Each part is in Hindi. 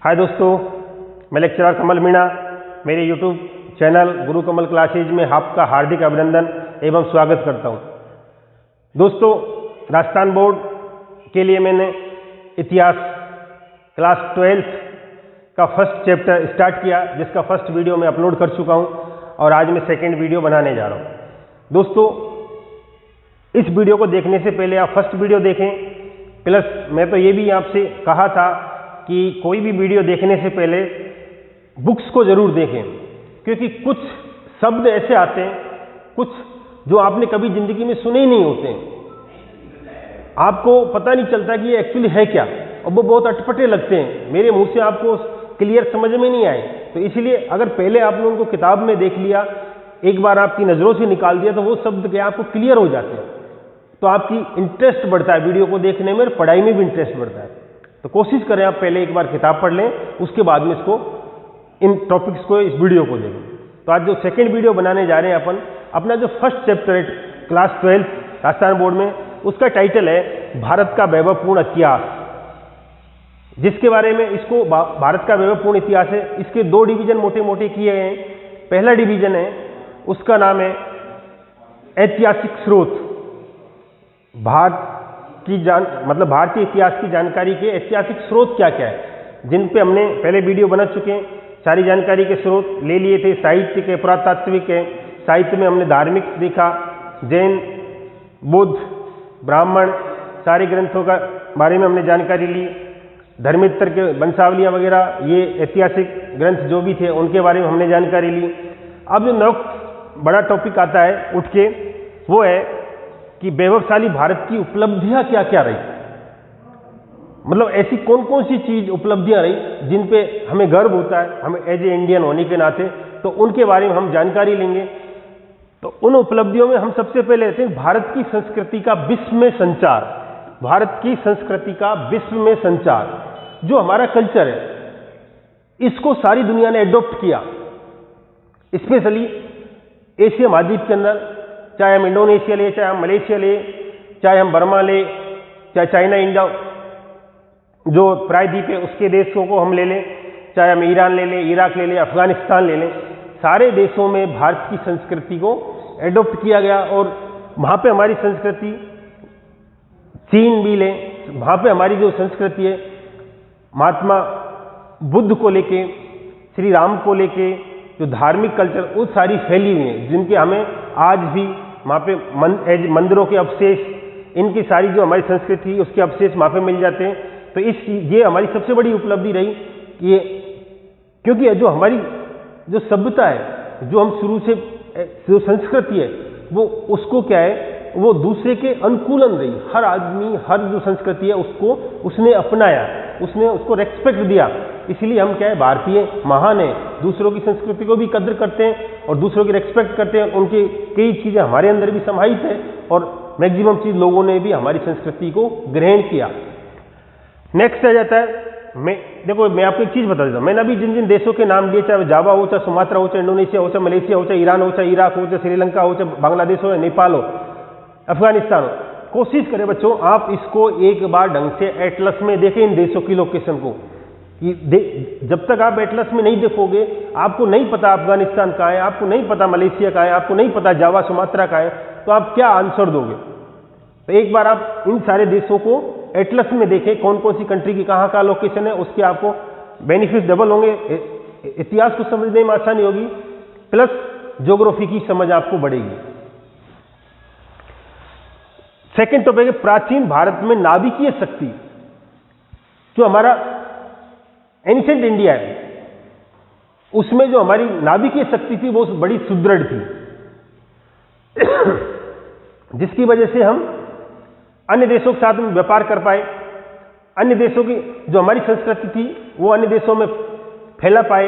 हाय दोस्तों, मैं लेक्चरर कमल मीणा। मेरे यूट्यूब चैनल गुरु कमल क्लासेज में आपका हार्दिक अभिनंदन एवं स्वागत करता हूं। दोस्तों, राजस्थान बोर्ड के लिए मैंने इतिहास क्लास 12th का फर्स्ट चैप्टर स्टार्ट किया, जिसका फर्स्ट वीडियो मैं अपलोड कर चुका हूं और आज मैं सेकेंड वीडियो बनाने जा रहा हूं। दोस्तों, इस वीडियो को देखने से पहले आप फर्स्ट वीडियो देखें। प्लस मैं तो ये भी आपसे कहा था कि कोई भी वीडियो देखने से पहले बुक्स को जरूर देखें, क्योंकि कुछ शब्द ऐसे आते हैं, कुछ जो आपने कभी जिंदगी में सुने ही नहीं होते हैं, आपको पता नहीं चलता कि ये एक्चुअली है क्या, और वो बहुत अटपटे लगते हैं, मेरे मुंह से आपको क्लियर समझ में नहीं आए। तो इसलिए अगर पहले आपने उनको किताब में देख लिया, एक बार आपकी नज़रों से निकाल दिया, तो वो शब्द क्या आपको क्लियर हो जाते हैं, तो आपकी इंटरेस्ट बढ़ता है वीडियो को देखने में और पढ़ाई में भी इंटरेस्ट बढ़ता है। तो कोशिश करें आप पहले एक बार किताब पढ़ लें, उसके बाद में इसको इन टॉपिक्स को इस वीडियो को देखें। तो आज जो सेकंड वीडियो बनाने जा रहे हैं अपना जो फर्स्ट चैप्टर है क्लास 12 राजस्थान बोर्ड में, उसका टाइटल है भारत का वैभवपूर्ण इतिहास, जिसके बारे में इसको भारत का वैभवपूर्ण इतिहास है। इसके दो डिवीजन मोटे मोटे किए गए हैं। पहला डिवीजन है, उसका नाम है ऐतिहासिक स्रोत, भारतीय इतिहास की जानकारी के ऐतिहासिक स्रोत क्या क्या है, जिन पे हमने पहले वीडियो बना चुके हैं। सारी जानकारी के स्रोत ले लिए थे, साहित्य के, पुरातात्विक है, साहित्य में हमने धार्मिक देखा, जैन, बौद्ध, ब्राह्मण, सारे ग्रंथों का बारे में हमने जानकारी ली। धर्मेतर के वंशावलियाँ वगैरह, ये ऐतिहासिक ग्रंथ जो भी थे उनके बारे में हमने जानकारी ली। अब जो नेक्स्ट बड़ा टॉपिक आता है उठ के, वो है कि वैभवशाली भारत की उपलब्धियां क्या क्या रही, मतलब ऐसी कौन कौन सी चीज उपलब्धियां रही जिन पे हमें गर्व होता है, हमें एज ए इंडियन होने के नाते, तो उनके बारे में हम जानकारी लेंगे। तो उन उपलब्धियों में हम सबसे पहले लेते हैं भारत की संस्कृति का विश्व में संचार। भारत की संस्कृति का विश्व में संचार, जो हमारा कल्चर है, इसको सारी दुनिया ने एडॉप्ट किया, स्पेशली एशिया महाद्वीप के अंदर। चाहे हम इंडोनेशिया ले, चाहे हम मलेशिया ले, चाहे हम बर्मा ले, चाहे चाइना, इंडिया जो प्रायद्वीप है उसके देशों को हम ले लें, चाहे हम ईरान ले लें, इराक ले लें, अफगानिस्तान ले लें, सारे देशों में भारत की संस्कृति को एडॉप्ट किया गया। और वहाँ पे हमारी संस्कृति, चीन भी लें, वहाँ पे हमारी जो संस्कृति है महात्मा बुद्ध को लेके, श्री राम को लेके, जो धार्मिक कल्चर, वो सारी फैली हुई है, जिनके हमें आज भी वहाँ पे मंदिरों के अवशेष, इनकी सारी जो हमारी संस्कृति उसके अवशेष वहाँ पे मिल जाते हैं। तो ये हमारी सबसे बड़ी उपलब्धि रही कि क्योंकि जो हमारी जो सभ्यता है, जो हम शुरू से जो संस्कृति है, वो उसको क्या है, वो दूसरे के अनुकूलन रही। हर आदमी, हर जो संस्कृति है उसको उसने अपनाया, उसने उसको रेस्पेक्ट दिया। इसलिए हम क्या है, भारतीय महान है, दूसरों की संस्कृति को भी कद्र करते हैं और दूसरों की रेस्पेक्ट करते हैं। उनकी कई चीज़ें हमारे अंदर भी समाहित है और मैक्सिमम चीज़ लोगों ने भी हमारी संस्कृति को ग्रहण किया। नेक्स्ट आ जाता है, मैं आपको एक चीज़ बता देता हूँ। मैंने अभी जिन जिन देशों के नाम लिए, चाहे जावा हो, चाहे सुमात्रा हो, चाहे इंडोनेशिया हो, चाहे मलेशिया हो, चाहे ईरान हो, चाहे इराक हो, चाहे श्रीलंका हो, चाहे बांग्लादेश हो, नेपाल हो, अफगानिस्तान हो, कोशिश करें बच्चों आप इसको एक बार ढंग से एटलस में देखें, इन देशों की लोकेशन को। जब तक आप एटलस में नहीं देखोगे, आपको नहीं पता अफगानिस्तान कहाँ है, आपको नहीं पता मलेशिया कहाँ है, आपको नहीं पता जावा सुमात्रा कहाँ है, तो आप क्या आंसर दोगे। तो एक बार आप इन सारे देशों को एटलस में देखें, कौन कौन सी कंट्री की कहाँ कहाँ लोकेशन है, उसके आपको बेनिफिट डबल होंगे, इतिहास को समझने में आसानी होगी, प्लस ज्योग्राफी की समझ आपको बढ़ेगी। सेकेंड टॉपिक है प्राचीन भारत में नाभिकीय शक्ति। जो हमारा एंशिएंट इंडिया है, उसमें जो हमारी नाभिकीय शक्ति थी वो बड़ी सुदृढ़ थी, जिसकी वजह से हम अन्य देशों के साथ में व्यापार कर पाए, अन्य देशों की जो हमारी संस्कृति थी वो अन्य देशों में फैला पाए,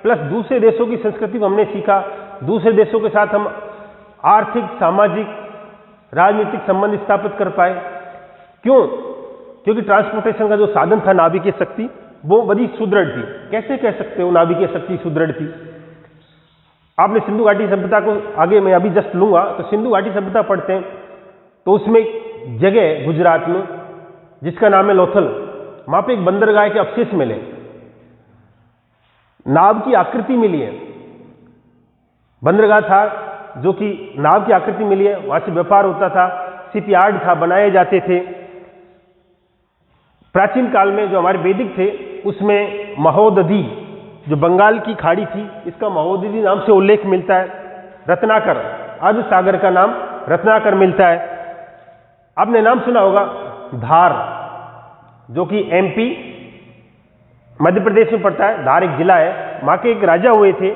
प्लस दूसरे देशों की संस्कृति को हमने सीखा, दूसरे देशों के साथ हम आर्थिक, सामाजिक, राजनीतिक संबंध स्थापित कर पाए। क्यों? क्योंकि ट्रांसपोर्टेशन का जो साधन था नाभिकीय शक्ति, वो बड़ी सुदृढ़ थी। कैसे कह सकते हो नाभिकीय शक्ति सुदृढ़ थी? आपने सिंधु घाटी सभ्यता को आगे मैं अभी जस्ट लूंगा, तो सिंधु घाटी सभ्यता पढ़ते हैं तो उसमें जगह है गुजरात में जिसका नाम है लोथल, वहाँ पे एक बंदरगाह के अवशेष मिले। नाव की आकृति मिली है, बंदरगाह था जो कि नाव की आकृति मिली है, वहां से व्यापार होता था, शिपयार्ड था, बनाए जाते थे। प्राचीन काल में जो हमारे वैदिक थे उसमें महोदधि, जो बंगाल की खाड़ी थी, इसका महोदधि नाम से उल्लेख मिलता है। रत्नाकर, अरब सागर का नाम रत्नाकर मिलता है। आपने नाम सुना होगा धार, जो कि एमपी मध्य प्रदेश में पड़ता है। धार एक जिला है। वहां के एक राजा हुए थे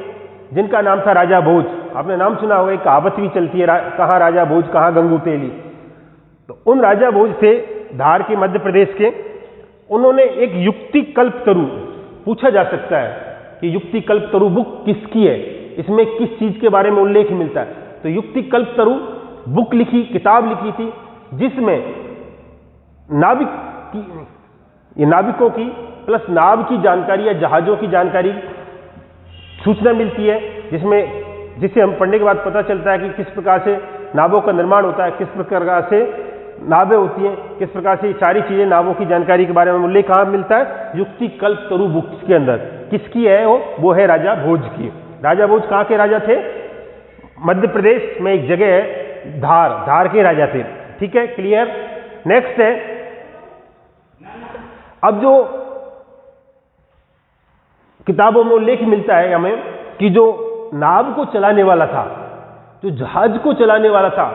जिनका नाम था राजा भोज। आपने नाम सुना होगा, एक कहावत भी चलती है, कहाँ राजा भोज कहाँ गंगू तेली। तो उन राजा भोज थे धार के, मध्य प्रदेश के। उन्होंने एक युक्ति कल्प तरु, पूछा जा सकता है कि युक्ति कल्प तरु बुक किसकी है, इसमें किस चीज के बारे में उल्लेख मिलता है। तो युक्ति कल्प तरु बुक लिखी, किताब लिखी थी, जिसमें नाविक की, ये नाविकों की प्लस नाव की जानकारी या जहाजों की जानकारी सूचना मिलती है, जिसे हम पढ़ने के बाद पता चलता है कि किस प्रकार से नावों का निर्माण होता है, किस प्रकार से नावें होती हैं, किस प्रकार से ये सारी चीजें, नावों की जानकारी के बारे में उल्लेख कहाँ मिलता है, युक्ति कल्प तरु बुक्स के अंदर। किसकी है वो है राजा भोज की। राजा भोज कहाँ के राजा थे? मध्य प्रदेश में एक जगह है धार, धार के राजा थे। ठीक है, क्लियर। नेक्स्ट है, अब जो किताबों में उल्लेख मिलता है हमें कि जो नाव को चलाने वाला था, जो जहाज को चलाने वाला था,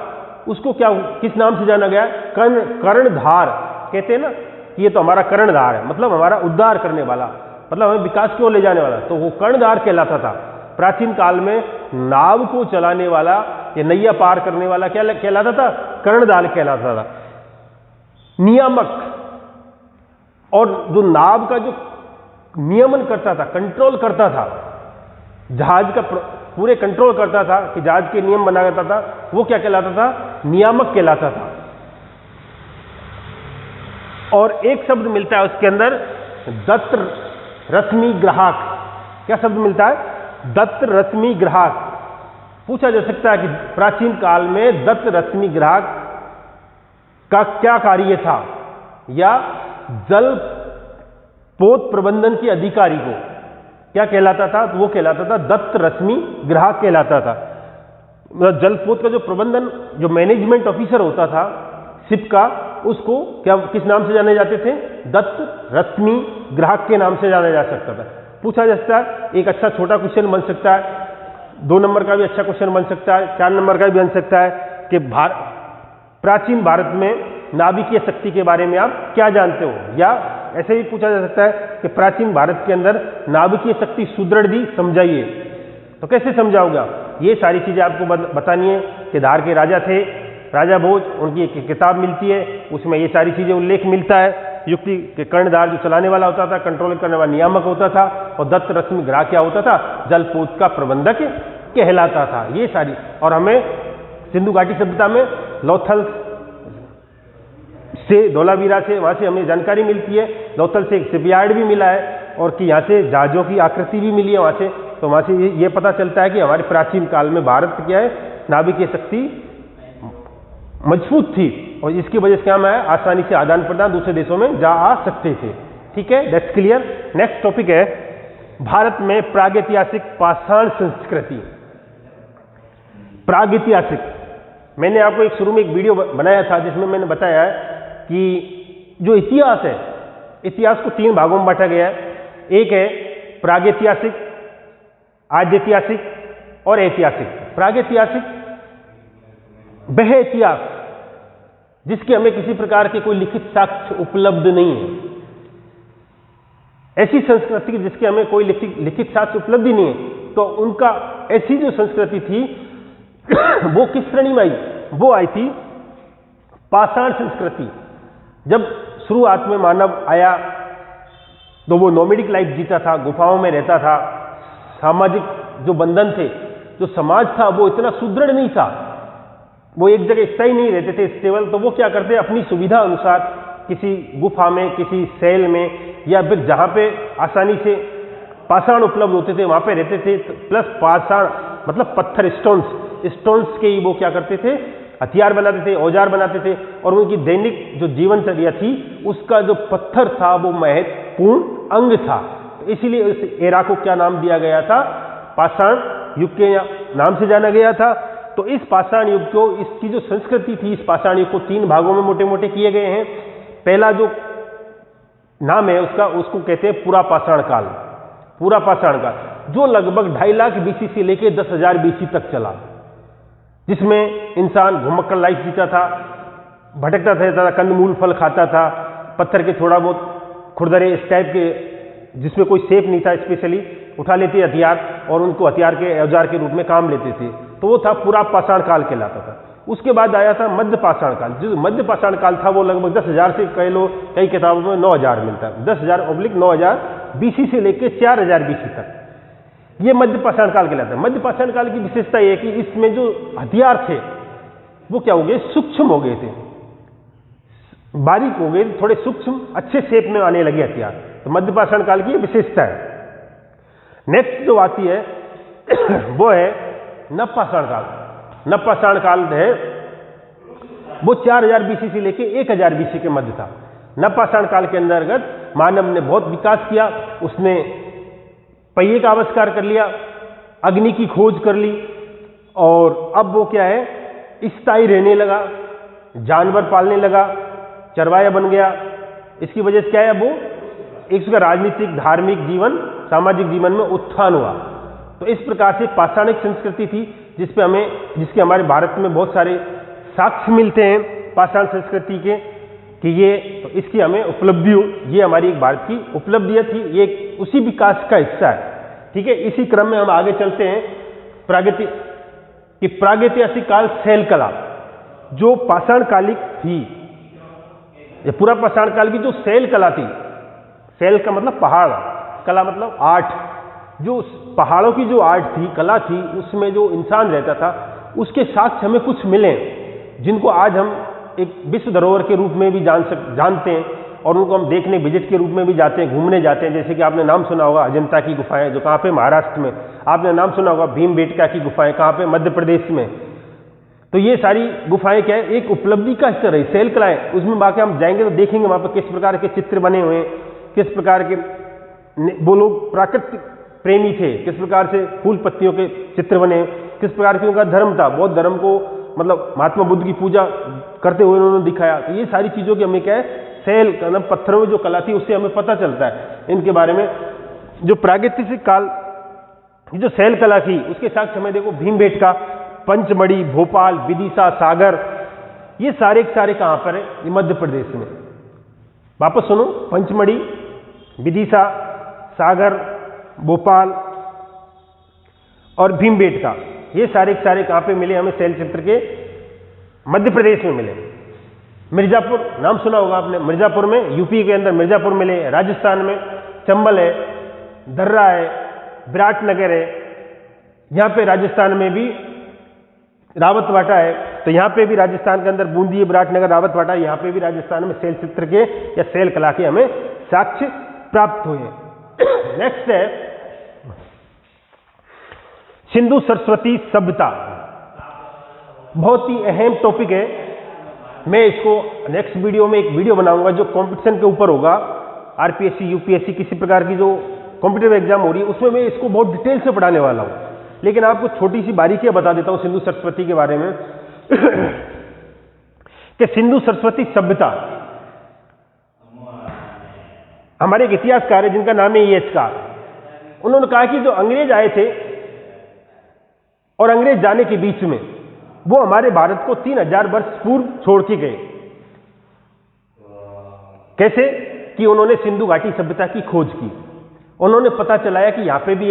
उसको किस नाम से जाना गया? कर्णधार। कहते हैं ना कि ये तो हमारा कर्णधार है, मतलब हमारा उद्धार करने वाला, मतलब हमें विकास की ओर ले जाने वाला। तो वो कर्णधार कहलाता था। प्राचीन काल में नाव को चलाने वाला या नैया पार करने वाला क्या कहलाता था? कर्णधार कहलाता था। नियामक, और जो नाव का जो नियमन करता था, कंट्रोल करता था, जहाज का पूरे कंट्रोल करता था कि जहाज के नियम बना करता था, वो क्या कहलाता था? नियामक कहलाता था। और एक शब्द मिलता है उसके अंदर, दत्त रश्मि ग्राहक। क्या शब्द मिलता है? दत्त रश्मि ग्राहक। पूछा जा सकता है कि प्राचीन काल में दत्त रश्मि ग्राहक का क्या कार्य था, या जल पोत प्रबंधन के अधिकारी को क्या कहलाता था? तो वो कहलाता था दत्त रश्मि ग्राहक कहलाता था। जलपोत का जो प्रबंधन, जो मैनेजमेंट ऑफिसर होता था शिप का, उसको क्या किस नाम से जाने जाते थे? दत्त रश्मि ग्राहक के नाम से जाना जा सकता था। पूछा जा सकता है, एक अच्छा छोटा क्वेश्चन बन सकता है, 2 नंबर का भी अच्छा क्वेश्चन बन सकता है, 4 नंबर का भी बन सकता है कि प्राचीन भारत में नाभिकीय शक्ति के बारे में आप क्या जानते हो। या ऐसे भी पूछा जा सकता है कि प्राचीन भारत के अंदर नाभिकीय शक्ति सुदृढ़ थी, समझाइए। तो कैसे समझाओगे? ये सारी चीजें आपको बतानी है कि धार के राजा थे राजा भोज, उनकी एक किताब मिलती है, उसमें ये सारी चीजें उल्लेख मिलता है। युक्ति के कर्णधार जो चलाने वाला होता था, कंट्रोल करने वाला नियामक होता था, और दत्त रश्मि ग्राहक क्या होता था? जलपोत का प्रबंधक कहलाता था। ये सारी, और हमें सिंधु घाटी सभ्यता में लोथल से, धोलावीरा से, वहां से हमें जानकारी मिलती है। लोथल से एक शिपयार्ड भी मिला है, और कि यहाँ से जहाजों की आकृति भी मिली है वहां से। तो वहां से ये पता चलता है कि हमारे प्राचीन काल में भारत क्या है, नाभिकीय शक्ति मजबूत थी, और इसकी वजह से क्या है, आसानी से आदान प्रदान दूसरे देशों में जा आ सकते थे। ठीक है, दैट्स क्लियर। नेक्स्ट टॉपिक है भारत में प्रागैतिहासिक पाषाण संस्कृति। प्रागैतिहासिक, मैंने आपको एक शुरू में एक वीडियो बनाया था जिसमें मैंने बताया है कि जो इतिहास है, इतिहास को 3 भागों में बांटा गया है। एक है प्रागैतिहासिक, आद्यैतिहासिक और ऐतिहासिक। प्रागैतिहासिक वह इतिहास जिसके हमें किसी प्रकार के कोई लिखित साक्ष्य उपलब्ध नहीं है, ऐसी संस्कृति जिसके हमें कोई लिखित साक्ष्य उपलब्ध नहीं है, तो उनका ऐसी जो संस्कृति थी वो किस श्रेणी में आई? वो आई थी पाषाण संस्कृति। जब शुरुआत में मानव आया तो वो नोमेडिक लाइफ जीता था, गुफाओं में रहता था, सामाजिक जो बंधन थे, जो समाज था वो इतना सुदृढ़ नहीं था, वो एक जगह स्थायी नहीं रहते थे, स्टेबल। तो वो क्या करते, अपनी सुविधा अनुसार किसी गुफा में, किसी सेल में, या फिर जहां पे आसानी से पाषाण उपलब्ध होते थे वहां पे रहते थे। प्लस पाषाण मतलब पत्थर, स्टोन्स के ही वो क्या करते थे, हथियार बनाते थे, औजार बनाते थे, और उनकी दैनिक जो जीवनचर्या थी उसका जो पत्थर था वो महत्वपूर्ण अंग था। इसीलिए इस एरा को क्या नाम दिया गया था, पाषाण युग के नाम से जाना गया था। तो इस पाषाण युग को, इसकी जो संस्कृति थी, इस पाषाण युग को 3 भागों में मोटे मोटे किए गए हैं। पहला जो नाम है उसका, उसको कहते हैं पूरा पाषाण काल। पूरा पाषाण काल जो लगभग 2.5 लाख बीसी से लेकर 10,000 बीसी तक चला, जिसमें इंसान घुमक्कड़ लाइफ जीता था, भटकता रहता था, कंदमूल फल खाता था, पत्थर के थोड़ा बहुत खुरदरे इस टाइप के, जिसमें कोई सेफ नहीं था, स्पेशली उठा लेते हथियार और उनको हथियार के औजार के रूप में काम लेते थे। तो वो था पूरा पाषाण काल कहलाता था। उसके बाद आया था मध्य पाषाण काल। जो मध्य पाषाण काल था वो लगभग 10,000 से, कह लो कई किताबों में 9,000 मिलता है, 10,000/9,000 बीसी से लेकर 4,000 बीसी तक, ये मध्य पाषाण काल कहलाता है। मध्य पाषाण काल की विशेषता यह है कि इसमें जो हथियार थे वो क्या हो गए, सूक्ष्म हो गए थे, बारीक हो गए, थोड़े सूक्ष्म अच्छे शेप में आने लगे हथियार। तो मध्य पाषाण काल की विशेषता है। नेक्स्ट जो आती है वो है नव पाषाण काल। नव पाषाण काल है वो 4,000 बीसी से लेकर 1,000 बीसी के मध्य था। नव पाषाण काल के अंतर्गत मानव ने बहुत विकास किया, उसने पहिए का आविष्कार कर लिया, अग्नि की खोज कर ली, और अब वो क्या है, स्थायी रहने लगा, जानवर पालने लगा, चरवाया बन गया। इसकी वजह से क्या है, वो इसका राजनीतिक, धार्मिक जीवन, सामाजिक जीवन में उत्थान हुआ। तो इस प्रकार से पाषाणिक संस्कृति थी जिसके हमारे भारत में बहुत सारे साक्ष्य मिलते हैं पाषाण संस्कृति के, कि ये, तो इसकी हमें उपलब्धि हो, ये हमारी एक भारत की उपलब्धियां थी, ये उसी विकास का हिस्सा है। ठीक है, इसी क्रम में हम आगे चलते हैं। प्रागैतिहासिक काल शैल कला जो पाषाण कालिक थी, ये पूरा पाषाण काल की जो शैल कला थी, शैल का मतलब पहाड़, कला मतलब आर्ट, जो पहाड़ों की जो आर्ट थी, कला थी, उसमें जो इंसान रहता था उसके साक्ष्य हमें कुछ मिले, जिनको आज हम एक विश्व धरोहर के रूप में भी जानते हैं, और उनको हम देखने विजिट के रूप में भी जाते हैं, घूमने जाते हैं। जैसे कि आपने नाम सुना होगा अजंता की गुफाएं, जो कहाँ पे, महाराष्ट्र में। आपने नाम सुना होगा भीमबेटका की गुफाएं, कहाँ पे, मध्य प्रदेश में। तो ये सारी गुफाएं क्या है, एक उपलब्धि का हिस्सा रही, शैल कलाएं। उसमें बाकी हम जाएंगे तो देखेंगे वहां पर किस प्रकार के चित्र बने हुए हैं, किस प्रकार के वो लोग प्राकृतिक प्रेमी थे, किस प्रकार से फूल पत्तियों के चित्र बने, किस प्रकार की उनका धर्म था, बौद्ध धर्म को मतलब महात्मा बुद्ध की पूजा करते हुए उन्होंने दिखाया। तो ये सारी चीजों की हमें क्या है, शैल मतलब पत्थरों में जो कला थी उससे हमें पता चलता है इनके बारे में। जो प्रागैतिहासिक काल जो शैल कला थी उसके साथ हमें देखो भीमबेटका, पंचमढ़ी, भोपाल, विदिशा, सागर, ये सारे के सारे कहां पर है, ये मध्य प्रदेश में। वापस सुनो, पंचमढ़ी, विदिशा, सागर, भोपाल और भीमबेटका, ये सारे के सारे कहां पे मिले हमें, शैल चित्र के मध्य प्रदेश में मिले। मिर्जापुर नाम सुना होगा आपने, मिर्जापुर में, यूपी के अंदर मिर्जापुर मिले, राजस्थान में चंबल है, दर्रा है, विराटनगर है, यहां पे राजस्थान में भी रावतवाटा है। तो यहां पे भी राजस्थान के अंदर बूंदी, विराटनगर, रावतवाटा, यहां पे भी राजस्थान में शैल चित्र के या शैल कला के हमें साक्ष्य प्राप्त हुए। नेक्स्ट है सिंधु सरस्वती सभ्यता, बहुत ही अहम टॉपिक है। मैं इसको नेक्स्ट वीडियो में एक वीडियो बनाऊंगा जो कंपटीशन के ऊपर होगा, आरपीएससी, यूपीएससी, किसी प्रकार की जो कॉम्पिटिटिव एग्जाम हो रही है उसमें मैं इसको बहुत डिटेल से पढ़ाने वाला हूं। लेकिन आपको छोटी सी बारीकियां बता देता हूं सिंधु सरस्वती के बारे में कि सिंधु सरस्वती सभ्यता, हमारे एक इतिहासकार है जिनका नाम है ईएचकार, उन्होंने कहा कि जो अंग्रेज आए थे और अंग्रेज जाने के बीच में वो हमारे भारत को 3000 वर्ष पूर्व छोड़ के गए। कैसे कि उन्होंने सिंधु घाटी सभ्यता की खोज की, उन्होंने पता चलाया कि यहां पे भी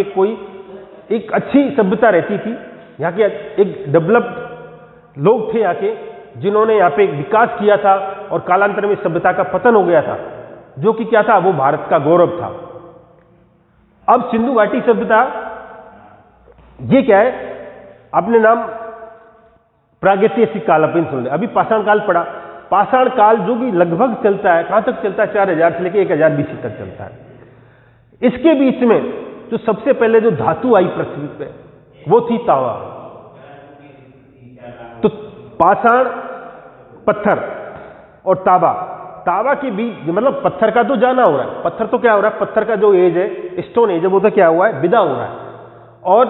एक अच्छी सभ्यता रहती थी, यहाँ के एक डेवलप्ड लोग थे यहाँ के, जिन्होंने यहाँ पे एक विकास किया था और कालांतर में सभ्यता का पतन हो गया था, जो कि क्या था, वो भारत का गौरव था। अब सिंधु घाटी सभ्यता ये क्या है, अपने नाम प्रागैतिहासिक काल अपन सुन रहे, अभी पाषाण काल पढ़ा। पाषाण काल जो कि लगभग चलता है, कहां तक चलता है, 4000 से लेकर 1000 बीसी तक चलता है। इसके बीच में जो सबसे पहले जो धातु आई पृथ्वी पे वो थी तांबा। तो पाषाण, पत्थर और तांबा, तावा के बीच मतलब पत्थर का तो जाना हो रहा है, पत्थर तो क्या हो रहा है, पत्थर का जो एज है, स्टोन एज है, वो तो क्या हुआ है, विदा हो रहा है, और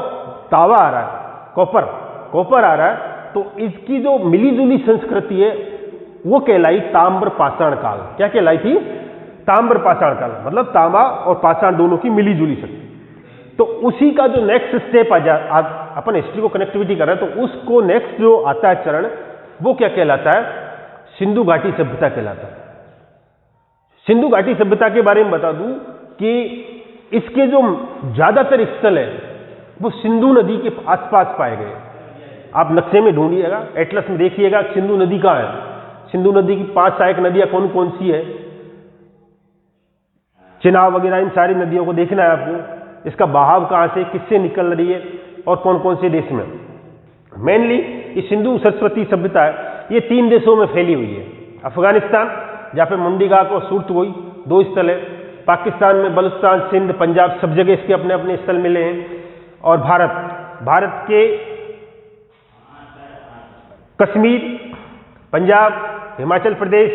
तावा आ रहा है, कॉपर आ रहा है। तो इसकी जो मिली जुली संस्कृति है वो कहलाई ताम्र पाषाण काल। क्या कहलाई थी, ताम्र पाषाण काल, मतलब तांबा और पाषाण दोनों की मिली जुली शक्ति। तो उसी का जो नेक्स्ट स्टेप अपन हिस्ट्री को कनेक्टिविटी कर रहे हैं, तो उसको नेक्स्ट जो आता है चरण, वो क्या कहलाता है, सिंधु घाटी सभ्यता कहलाता है। सिंधु घाटी सभ्यता के बारे में बता दूं कि इसके जो ज्यादातर स्थल है वो सिंधु नदी के आसपास पाए गए। आप नक्शे में ढूंढिएगा, एटलस में देखिएगा सिंधु नदी कहाँ है। सिंधु नदी की 5 सहायक नदियां कौन कौन सी है, चिनाब वगैरह, इन सारी नदियों को देखना है आपको। इसका बहाव कहां से, किससे निकल रही है और कौन कौन से देश में। मेनली ये सिंधु सरस्वती सभ्यता है, ये 3 देशों में फैली हुई है। अफगानिस्तान जहां पे मुंडीगाह और सूरतगोई 2 स्थल है, पाकिस्तान में बलूचिस्तान, सिंध, पंजाब, सब जगह इसके अपने अपने स्थल मिले हैं, और भारत के कश्मीर, पंजाब, हिमाचल प्रदेश,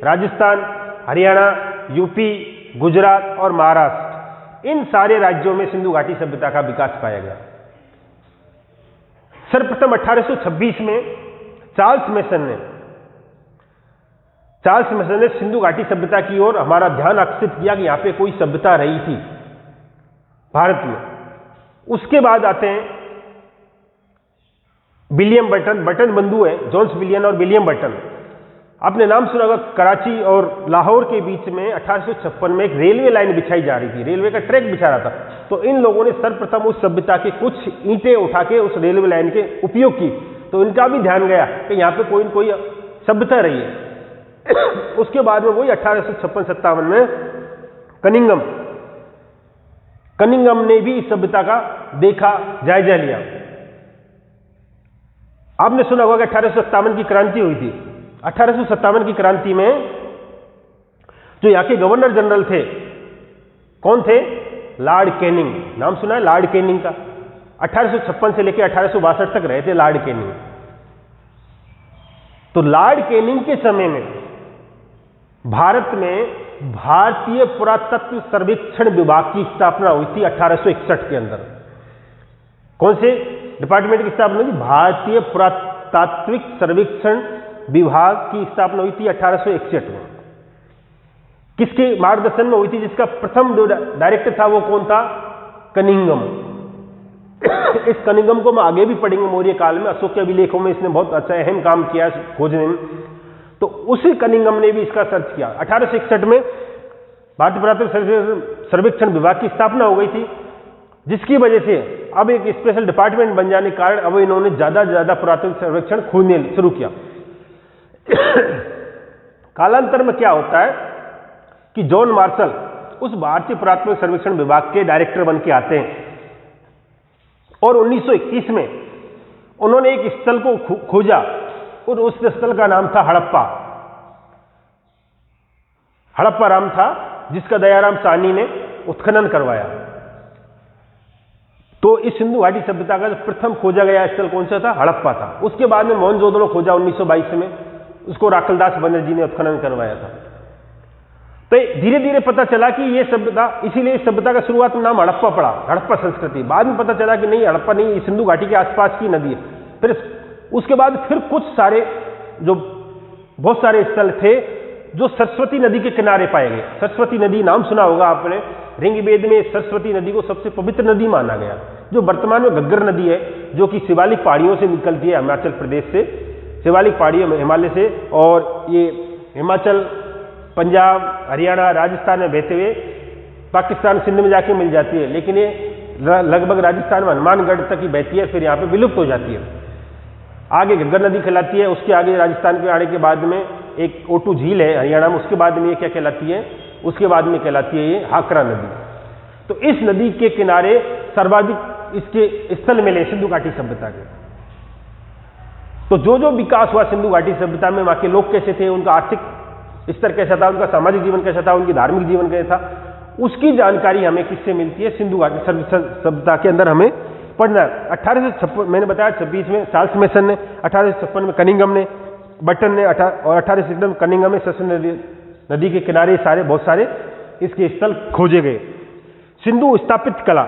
राजस्थान, हरियाणा, यूपी, गुजरात और महाराष्ट्र, इन सारे राज्यों में सिंधु घाटी सभ्यता का विकास पाया गया। सर्वप्रथम 1826 में चार्ल्स मेसन ने सिंधु घाटी सभ्यता की ओर हमारा ध्यान आकर्षित किया कि यहां पे कोई सभ्यता रही थी भारत में। उसके बाद आते हैं विलियम बर्टन बंधु है, जॉन्स विलियम और विलियम बर्टन। आपने नाम सुना होगा, कराची और लाहौर के बीच में 1856 में एक रेलवे लाइन बिछाई जा रही थी, रेलवे का ट्रैक बिछा रहा था। तो इन लोगों ने सर्वप्रथम उस सभ्यता के कुछ ईंटें उठा के उस रेलवे लाइन के उपयोग की, तो इनका भी ध्यान गया कि यहाँ पे कोई न कोई सभ्यता रही है। उसके बाद में वही 1856-57 में कनिंगम ने भी इस सभ्यता का देखा, जायजा लिया। आपने सुना होगा कि 1857 की क्रांति हुई थी। 1857 की क्रांति में जो यहाँ के गवर्नर जनरल थे, कौन थे, लॉर्ड कैनिंग। नाम सुना है लॉर्ड कैनिंग का। 1856 से लेकर 1862 तक रहे थे लॉर्ड कैनिंग। तो लॉर्ड कैनिंग के समय में भारत में भारतीय पुरातत्व सर्वेक्षण विभाग की स्थापना हुई थी 1861 के अंदर। कौन से डिपार्टमेंट की स्थापना हुई थी, भारतीय पुरातात्विक सर्वेक्षण विभाग की स्थापना हुई थी 1861 में। किसके मार्गदर्शन में हुई थी, जिसका प्रथम जो डायरेक्टर था वो कौन था, कनिंगम। इस कनिंगम को हम आगे भी पढ़ेंगे मौर्य काल में, अशोक के अभिलेखों में इसने बहुत अच्छा अहम काम किया खोजने में। तो उसी कनिंगम ने भी इसका सर्च किया। 1861 में भारतीय पुरातत्व सर्वेक्षण विभाग की स्थापना हो गई थी, जिसकी वजह से अब एक स्पेशल डिपार्टमेंट बन जाने के कारण अब इन्होंने ज्यादा से ज्यादा पुरातत्व सर्वेक्षण खोजने शुरू किया। कालांतर में क्या होता है कि जॉन मार्शल उस भारतीय पुरातत्व सर्वेक्षण विभाग के डायरेक्टर बन के आते हैं, और 1921 में उन्होंने एक स्थल को खोजा, और उस स्थल का नाम था हड़प्पा राम था, जिसका दयाराम साहनी ने उत्खनन करवाया। तो इस सिंधु घाटी सभ्यता का जो प्रथम खोजा गया स्थल कौन सा था, हड़प्पा था। उसके बाद में मोहनजोदड़ो खोजा 1922 में, उसको राखलदास बनर्जी ने उत्खनन करवाया था। तो धीरे धीरे पता चला कि ये सभ्यता, इसीलिए इस सभ्यता का शुरुआत में नाम हड़प्पा पड़ा, हड़प्पा संस्कृति। बाद में पता चला कि नहीं, हड़प्पा नहीं, सिंधु घाटी के आसपास की नदी है। फिर उसके बाद फिर कुछ सारे जो बहुत सारे स्थल थे जो सरस्वती नदी के किनारे पाए गए। सरस्वती नदी नाम सुना होगा आपने, ऋग्वेद में सरस्वती नदी को सबसे पवित्र नदी माना गया, जो वर्तमान में घग्गर नदी है, जो कि शिवालिक पहाड़ियों से निकलती है, हिमाचल प्रदेश से, शिवालिक पहाड़ियों में हिमालय से, और ये हिमाचल, पंजाब, हरियाणा, राजस्थान में बहते हुए पाकिस्तान, सिंध में जाके मिल जाती है। लेकिन ये लगभग राजस्थान में हनुमानगढ़ तक ही बहती है, फिर यहाँ पे विलुप्त हो जाती है। आगे घग्गर नदी कहलाती है, उसके आगे राजस्थान के आने के बाद में एक ओटू झील है हरियाणा में, उसके बाद में ये क्या कहलाती है, उसके बाद में कहलाती है ये हाकरा नदी। तो इस नदी के किनारे सर्वाधिक इसके स्थल मिले सिंधु घाटी सभ्यता के। तो जो जो विकास हुआ सिंधु घाटी सभ्यता में, वहां के लोग कैसे थे, उनका आर्थिक स्तर कैसा था, उनका सामाजिक जीवन कैसा था, उनकी धार्मिक जीवन कैसा था, उसकी जानकारी हमें किससे मिलती है, सिंधु घाटी सभ्यता के अंदर हमें पढ़ना है। 1856 मैंने बताया 26 में चार्ल्स मेसन ने, 1856 में कनिंगम ने, बटन ने, और 1856 में कनिंगम ने नदी के किनारे सारे बहुत सारे इसके स्थल खोजे गए। सिंधु स्थापित कला,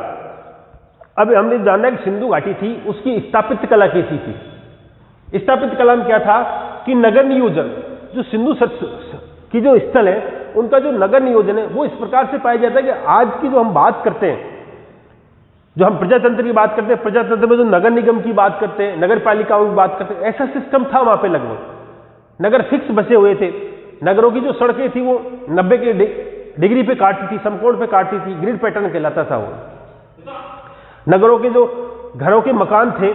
अब हमने जाना कि सिंधु घाटी थी, उसकी स्थापित कला कैसी थी। स्थापित कला में क्या था कि नगर नियोजन, जो सिंधु की जो स्थल है उनका जो नगर नियोजन है वो इस प्रकार से पाया जाता है कि आज की जो हम बात करते हैं, जो हम प्रजातंत्र की बात करते हैं, प्रजातंत्र में जो नगर निगम की बात करते हैं, नगर पालिकाओं की बात करते हैं, ऐसा सिस्टम था वहां पे। लगभग नगर फिक्स बसे हुए थे। नगरों की जो सड़कें थी वो 90 के डिग्री पे काटती थी, समकोण पे काटती थी, ग्रिड पैटर्न कहलाता था वो। नगरों के जो घरों के मकान थे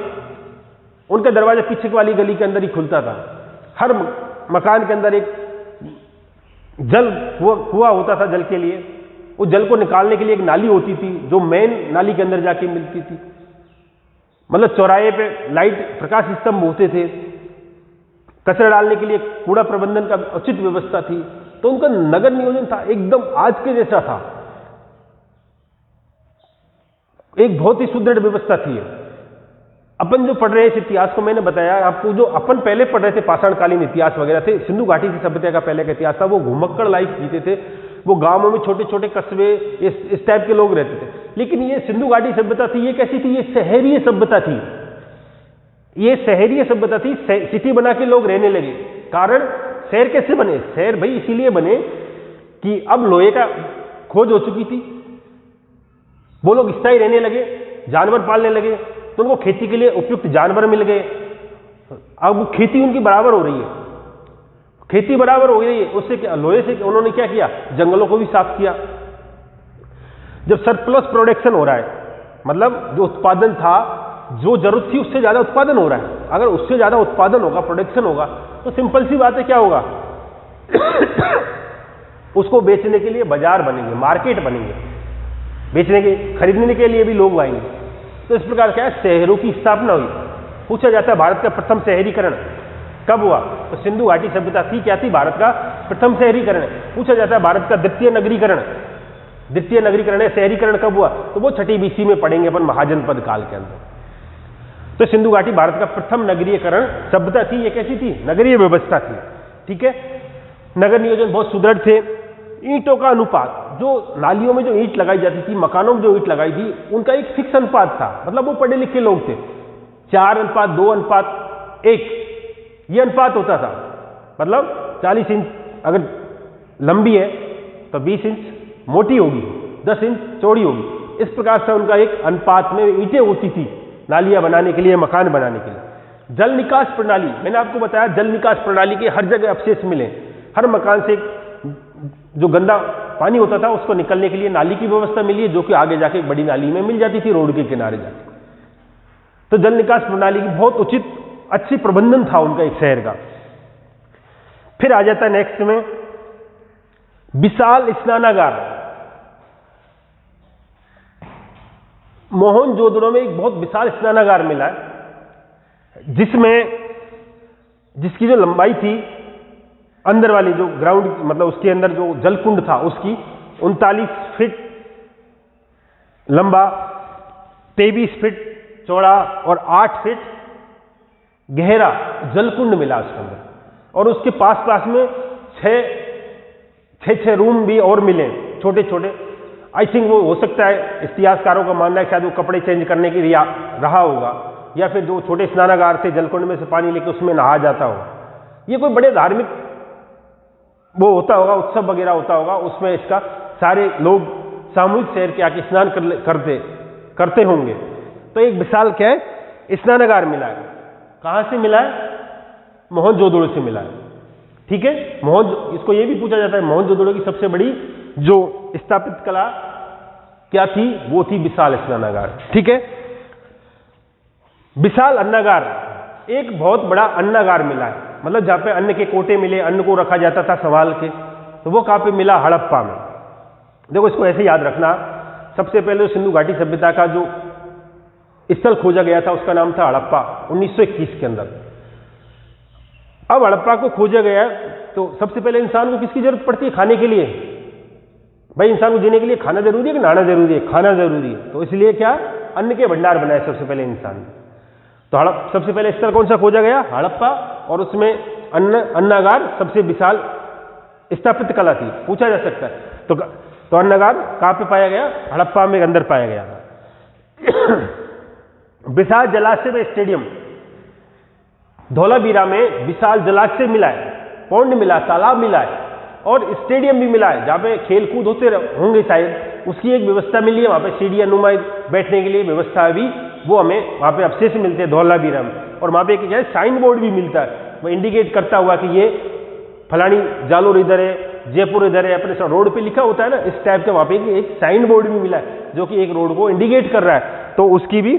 उनका दरवाजा पीछे वाली गली के अंदर ही खुलता था। हर मकान के अंदर एक जल कुआं होता था जल के लिए। उस जल को निकालने के लिए एक नाली होती थी जो मेन नाली के अंदर जाके मिलती थी। मतलब चौराहे पे लाइट प्रकाश स्तंभ होते थे। कचरा डालने के लिए कूड़ा प्रबंधन का उचित व्यवस्था थी। तो उनका नगर नियोजन था एकदम आज के जैसा था, एक बहुत ही सुदृढ़ व्यवस्था थी। अपन जो पढ़ रहे हैं इतिहास को, मैंने बताया आपको, जो अपन पहले पढ़ रहे थे पाषाणकालीन इतिहास वगैरह थे, सिंधु घाटी की सभ्यता का पहले का इतिहास था, वो घुमक्कड़ लाइफ जीते थे। वो गांवों में छोटे छोटे कस्बे इस टाइप के लोग रहते थे। लेकिन ये सिंधु घाटी सभ्यता थी, ये कैसी थी? ये शहरीय सभ्यता थी। ये शहरीय सभ्यता थी, सिटी बना के लोग रहने लगे। कारण शहर कैसे बने? शहर भाई इसीलिए बने कि अब लोहे का खोज हो चुकी थी, वो लोग स्थायी रहने लगे, जानवर पालने लगे, तो उनको खेती के लिए उपयुक्त जानवर मिल गए। अब वो खेती उनकी बराबर हो रही है, खेती बराबर हो गई है। उससे क्या, लोहे से उन्होंने क्या किया? जंगलों को भी साफ किया। जब सरप्लस प्रोडक्शन हो रहा है, मतलब जो उत्पादन था, जो जरूरत थी उससे ज्यादा उत्पादन हो रहा है, अगर उससे ज्यादा उत्पादन होगा, प्रोडक्शन होगा, तो सिंपल सी बात है क्या होगा? उसको बेचने के लिए बाजार बनेंगे, मार्केट बनेंगे, बेचने के खरीदने के लिए भी लोग आएंगे। तो इस प्रकार क्या है, शहरों की स्थापना हुई। पूछा जाता है भारत का प्रथम शहरीकरण कब हुआ? तो सिंधु घाटी सभ्यता थी, क्या थी? भारत का प्रथम शहरीकरण। पूछा जाता है भारत का द्वितीय नगरीकरण है, शहरीकरण कब हुआ? तो वो 6ठी BC में पढ़ेंगे अपन, महाजनपद काल के अंदर। तो सिंधु घाटी भारत का प्रथम नगरीकरण सभ्यता थी। ये कैसी थी? नगरीय व्यवस्था थी। ठीक है, नगर नियोजन बहुत सुदृढ़ थे। ईंटों का अनुपात, जो नालियों में जो ईंट लगाई जाती थी, मकानों में जो ईंट लगाई थी, उनका एक फिक्स अनुपात था। मतलब वो पढ़े लिखे लोग थे, 4:2:1 ये अनुपात होता था। मतलब 40 इंच अगर लंबी है तो 20 इंच मोटी होगी, 10 इंच चौड़ी होगी। इस प्रकार से उनका एक अनुपात में ईंटें होती थी नालियां बनाने के लिए, मकान बनाने के लिए। जल निकास प्रणाली, मैंने आपको बताया जल निकास प्रणाली के हर जगह अवशेष मिले। हर मकान से जो गंदा पानी होता था उसको निकलने के लिए नाली की व्यवस्था मिली है, जो कि आगे जाके एक बड़ी नाली में मिल जाती थी रोड के किनारे जाके। तो जल निकास प्रणाली की बहुत उचित अच्छी प्रबंधन था उनका एक शहर का। फिर आ जाता है नेक्स्ट में विशाल स्नानागार। मोहनजोदड़ो में एक बहुत विशाल स्नानागार मिला है, जिसकी जो लंबाई थी, अंदर वाली जो ग्राउंड, मतलब उसके अंदर जो जलकुंड था उसकी 39 फीट लंबा, 23 फीट चौड़ा और 8 फीट गहरा जलकुंड मिला उसके अंदर। और उसके पास पास में 6 रूम भी और मिले, छोटे छोटे। आई थिंक वो हो सकता है, इतिहासकारों का मानना है शायद वो कपड़े चेंज करने के लिए रहा होगा, या फिर जो छोटे स्नानागार थे जलकुंड में से पानी लेके उसमें नहा जाता होगा। ये कोई बड़े धार्मिक वो होता होगा, उत्सव वगैरह होता होगा, उसमें इसका सारे लोग सामूहिक शहर के आके स्नान करते होंगे। तो एक विशाल क्या है स्नानागार मिला है। कहां से मिला है? मोहनजोदड़ो से मिला है। ठीक है, इसको ये भी पूछा जाता है मोहनजोदड़ो की सबसे बड़ी जो स्थापित कला क्या थी? वो थी विशाल स्नानागार। ठीक है, विशाल अन्नागार, एक बहुत बड़ा अन्नागार मिला है, मतलब जहां पे अन्न के कोटे मिले, अन्न को रखा जाता था संभाल के। तो वो कहां पे मिला? हड़प्पा में। देखो इसको ऐसे याद रखना, सबसे पहले सिंधु घाटी सभ्यता का जो स्थल खोजा गया था उसका नाम था हड़प्पा, 1921 के अंदर। अब हड़प्पा को खोजा गया तो सबसे पहले इंसान को किसकी जरूरत पड़ती है? खाने के लिए। भाई इंसान को जीने के लिए खाना जरूरी है कि नहाना जरूरी है? खाना जरूरी है। तो इसलिए क्या, अन्न के भंडार बनाए सबसे पहले इंसान ने। तो सबसे पहले स्थल कौन सा खोजा गया? हड़प्पा। और उसमें अन्नागार सबसे विशाल स्थापत्य कला थी, पूछा जा सकता है। तो अन्नगार कहाँ पे पाया गया? हड़प्पा में अंदर पाया गया। विशाल जलाशय में स्टेडियम, धौलावीरा में विशाल जलाशय मिला है, पौंड मिला, तालाब मिला है और स्टेडियम भी मिला है जहाँ पे खेल कूद होते होंगे शायद, उसकी एक व्यवस्था मिली है। वहाँ पे सीढ़ियाँ नुमा बैठने के लिए व्यवस्था भी, वो हमें वहाँ पे अवशेष मिलते हैं धौलावीरा में। और वहाँ पे क्या है, साइन बोर्ड भी मिलता है, वो इंडिकेट करता हुआ कि ये फलानी जालोर इधर है, जयपुर इधर है, अपने रोड पे लिखा होता है ना, इस टाइप का वहाँ पे एक साइन बोर्ड भी मिला है जो कि एक रोड को इंडिकेट कर रहा है। तो उसकी भी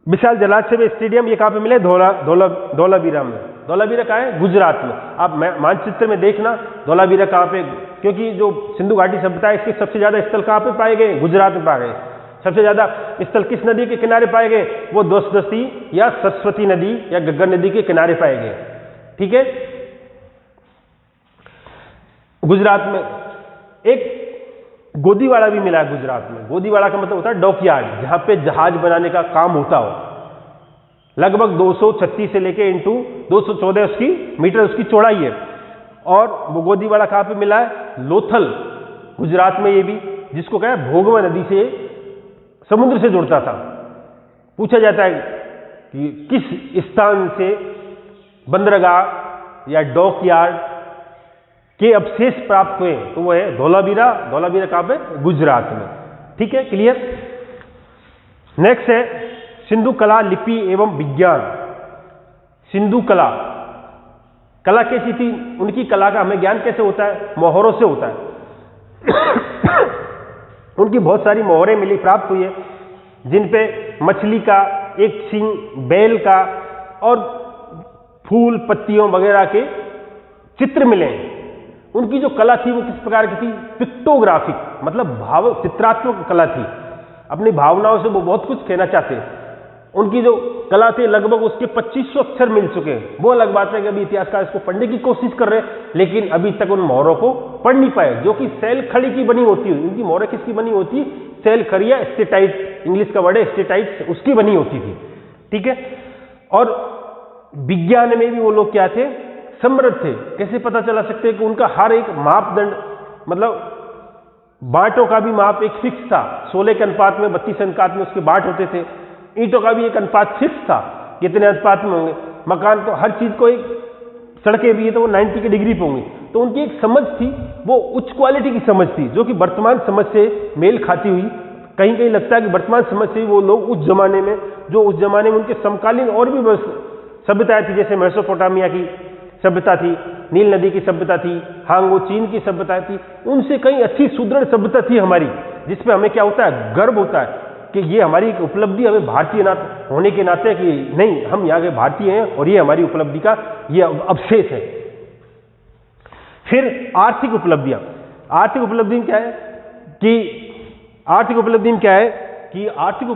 विशाल जलाशय में स्टेडियम ये कहाँ पे मिले? धौलावीरा में। धौलावीरा कहाँ है? गुजरात में। आप मानचित्र में देखना धौलावीरा कहाँ पे, क्योंकि जो सिंधु घाटी सभ्यता है इसके सबसे ज्यादा स्थल कहाँ पे पाए गए? गुजरात में पाए गए। सबसे ज्यादा स्थल किस नदी के किनारे पाए गए? वो दोस्ती या सरस्वती नदी या गग्गर नदी के किनारे पाए गए। ठीक है, गुजरात में एक गोदीवाड़ा भी मिला है गुजरात में। गोदीवाड़ा का मतलब होता है डॉकयार्ड, जहां पे जहाज बनाने का काम होता हो। लगभग 236 से लेके इंटू 214 उसकी मीटर उसकी चौड़ाई है। और वो गोदीवाड़ा कहाँ पे मिला है? लोथल, गुजरात में, ये भी, जिसको क्या है, भोगवा नदी से समुद्र से जुड़ता था। पूछा जाता है कि किस स्थान से बंदरगाह या डॉकयार्ड के अवशेष प्राप्त हुए, तो वो है धौलावीरा। धौलावीरा कहाँ पे? गुजरात में। ठीक है, क्लियर। नेक्स्ट है सिंधु कला, लिपि एवं विज्ञान। सिंधु कला, कला कैसी थी? उनकी कला का हमें ज्ञान कैसे होता है? मोहरों से होता है। उनकी बहुत सारी मोहरें मिली, प्राप्त हुई है, जिन पे मछली का एक सींग, बैल का और फूल पत्तियों वगैरह के चित्र मिले। उनकी जो कला थी वो किस प्रकार की थी? पिक्टोग्राफिक, मतलब भाव चित्रात्मक कला थी। अपनी भावनाओं से वो बहुत कुछ कहना चाहते हैं। उनकी जो कला थी लगभग उसके 2500 अक्षर मिल चुके हैं। वो अलग बात है कि अभी इतिहासकार इसको पढ़ने की कोशिश कर रहे हैं, लेकिन अभी तक उन मोहरों को पढ़ नहीं पाए, जो कि सेल खड़ी की बनी होती है। उनकी मोहरें किसकी बनी होती? सेल खड़ी या स्टेटाइट, इंग्लिश का वर्ड है स्टेटाइट, उसकी बनी होती थी। ठीक है, और विज्ञान में भी वो लोग क्या थे? समृद्ध थे। कैसे पता चला सकते हैं कि उनका हर एक मापदंड, मतलब बांटों का भी माप एक फिक्स था, 16 के अनुपात में 32 अनुपात में उसके बांट होते थे। ईंटों का भी एक अनुपात फिक्स था, कितने अनुपात में होंगे। मकान तो हर चीज को, एक सड़कें भी है तो वो 90 के डिग्री पे होंगी। तो उनकी एक समझ थी, वो उच्च क्वालिटी की समझ थी, जो कि वर्तमान समझ से मेल खाती हुई। कहीं कहीं लगता है कि वर्तमान समझ से वो लोग उस जमाने में, जो उस जमाने में उनके समकालीन और भी सभ्यताएं थी, जैसे मेसोपोटामिया की सभ्यता थी, नील नदी की सभ्यता थी, हांगो चीन की सभ्यता थी, उनसे कहीं अच्छी सुदृढ़ सभ्यता थी हमारी, जिसपे हमें क्या होता है? गर्व होता है कि ये हमारी एक उपलब्धि, हमें भारतीय होने के नाते कि नहीं, हम यहाँ के भारतीय हैं और ये हमारी उपलब्धि का ये अवशेष है। फिर आर्थिक उपलब्धियां। आर्थिक उपलब्धि क्या है कि आर्थिक